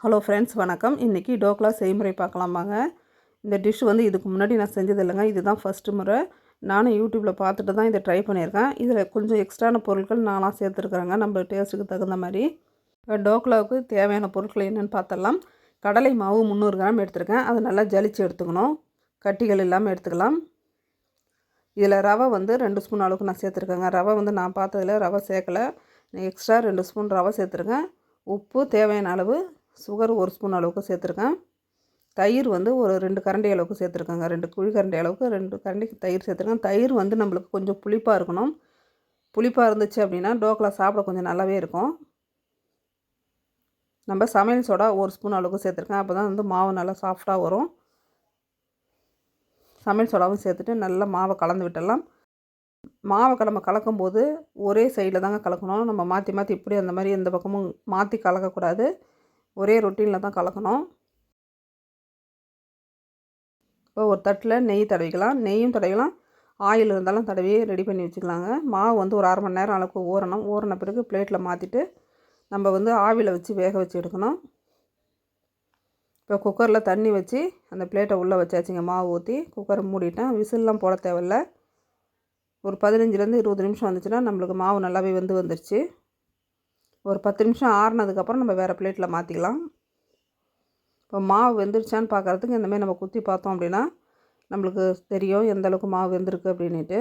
Hello friends, வணக்கம். இன்றைக்கி டோக்லா செய்முறை பார்க்கலாம் வாங்க. இந்த டிஷ் வந்து இதுக்கு முன்னாடி நான் செஞ்சது இல்லைங்க. இதுதான் ஃபஸ்ட்டு முறை. நானும் யூடியூப்பில் பார்த்துட்டு தான் இதை ட்ரை பண்ணியிருக்கேன். இதில் கொஞ்சம் எக்ஸ்ட்ரான பொருட்கள் நானாக சேர்த்துருக்குறேங்க, நம்ம டேஸ்ட்டுக்கு தகுந்த மாதிரி. டோக்லாவுக்கு தேவையான பொருட்கள் என்னென்னு பார்த்தலாம். கடலை மாவு 300 கிராம் எடுத்துருக்கேன். அதை நல்லா ஜலிச்சு எடுத்துக்கணும், கட்டிகள் இல்லாமல் எடுத்துக்கலாம். இதில் ரவை வந்து 2 ஸ்பூன் அளவுக்கு நான் சேர்த்துருக்கேங்க. ரவை வந்து நான் பார்த்ததில் ரவை சேர்க்கலை, எக்ஸ்ட்ரா 2 ஸ்பூன் ரவை சேர்த்துருக்கேன். உப்பு தேவையான அளவு, சுகர் 1 ஸ்பூன் அளவுக்கு சேர்த்துருக்கேன். தயிர் வந்து ஒரு 2 கரண்டி அளவுக்கு சேர்த்துருக்கேங்க. 2 குழிக்கரண்டி அளவுக்கு 2 கரண்டி தயிர் சேர்த்துருக்கேன். தயிர் வந்து நம்மளுக்கு கொஞ்சம் புளிப்பாக இருக்கணும். புளிப்பாக இருந்துச்சு அப்படின்னா டோக்லா சாப்பிட கொஞ்சம் நல்லாவே இருக்கும். நம்ம சமையல் சோடா 1 ஸ்பூன் அளவுக்கு சேர்த்துருக்கேன். அப்போ தான் வந்து மாவு நல்லா சாஃப்டாக வரும். சமையல் சோடாவும் சேர்த்துட்டு நல்லா மாவை கலந்து விட்டுடலாம். மாவை நம்ம கலக்கும்போது ஒரே சைடில் தாங்க கலக்கணும். நம்ம மாற்றி மாற்றி இப்படி அந்த மாதிரி எந்த பக்கமும் மாற்றி கலக்கக்கூடாது. ஒரே ரொட்டீனில் தான் கலக்கணும். இப்போ ஒரு தட்டில் நெய் தடவிக்கலாம். நெய்யும் தடவிக்கலாம், ஆயில் இருந்தாலும் தடவி ரெடி பண்ணி வச்சுக்கலாங்க. மாவு வந்து ஒரு அரை மணி நேரம் அளவுக்கு ஊறணும். ஊறின பிறகு பிளேட்டில் மாற்றிட்டு நம்ம வந்து ஆவியில் வச்சு வேக வச்சு எடுக்கணும். இப்போ குக்கரில் தண்ணி வச்சு அந்த பிளேட்டை உள்ளே வச்சாச்சுங்க. மாவு ஊற்றி குக்கரை மூடிட்டேன். விசில்லாம் போட தேவையில்ல. ஒரு 15லேருந்து 20 நிமிஷம் வந்துச்சுன்னா நம்மளுக்கு மாவு நல்லாவே வந்துருச்சு. ஒரு 10 நிமிஷம் ஆறுனதுக்கப்புறம் நம்ம வேறு பிளேட்டில் மாற்றிக்கலாம். இப்போ மாவு வெந்துருச்சான்னு பார்க்குறதுக்கு இந்தமாதிரி நம்ம குத்தி பார்த்தோம் அப்படின்னா நம்மளுக்கு தெரியும் எந்த அளவுக்கு மாவு வெந்திருக்கு அப்படின்ட்டு.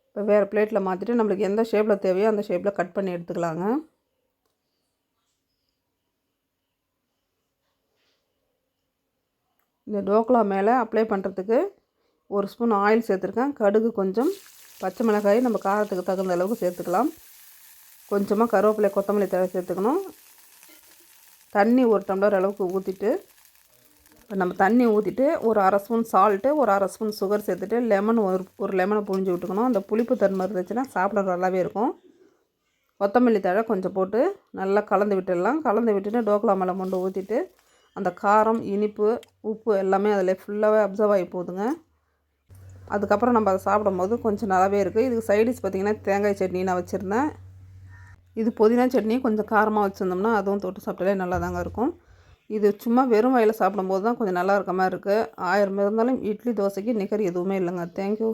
இப்போ வேறு பிளேட்டில் மாற்றிட்டு நம்மளுக்கு எந்த ஷேப்பில் தேவையோ அந்த ஷேப்பில் கட் பண்ணி எடுத்துக்கலாங்க. இந்த டோக்லா மேலே அப்ளை பண்ணுறதுக்கு 1 ஸ்பூன் ஆயில் சேர்த்துருக்கேன். கடுகு கொஞ்சம், பச்சை மிளகாய் நம்ம காரத்துக்கு தகுந்த அளவுக்கு சேர்த்துக்கலாம். கொஞ்சமாக கருவேப்பிலை, கொத்தமல்லி தழை சேர்த்துக்கணும். தண்ணி 1 டம்ளர் அளவுக்கு ஊற்றிட்டு, இப்போ நம்ம தண்ணி ஊற்றிட்டு ஒரு அரை ஸ்பூன் சால்ட்டு, ஒரு அரை ஸ்பூன் சுகர் சேர்த்துட்டு லெமன் ஒரு லெமனை புழிஞ்சு விட்டுக்கணும். அந்த புளிப்பு தன்மை இருந்துச்சுன்னா சாப்பிட நல்லாவே இருக்கும். கொத்தமல்லி தழை கொஞ்சம் போட்டு நல்லா கலந்து விட்டுடலாம். கலந்து விட்டுட்டு டோக்லா மேலே மொண்டு ஊற்றிட்டு அந்த காரம், இனிப்பு, உப்பு எல்லாமே அதில் ஃபுல்லாகவே அப்சர்வ் ஆகி போகுதுங்க. அதுக்கப்புறம் நம்ம அதை சாப்பிடும்போது கொஞ்சம் நல்லாவே இருக்குது. இதுக்கு சைடிஷ் பார்த்திங்கன்னா தேங்காய் சட்னி நான் வச்சுருந்தேன். இது புதினா சட்னி கொஞ்சம் காரமாக வச்சுருந்தோம்னா அதுவும் தொட்டு சாப்பிட்டாலே நல்லா தாங்க இருக்கும். இது சும்மா வெறும் வாயில் சாப்பிடும்போது தான் கொஞ்சம் நல்லா இருக்க மாதிரி இருக்குது. 1000 இருந்தாலும் இட்லி, தோசைக்கு நிகர் எதுவுமே இல்லைங்க. தேங்க்யூ.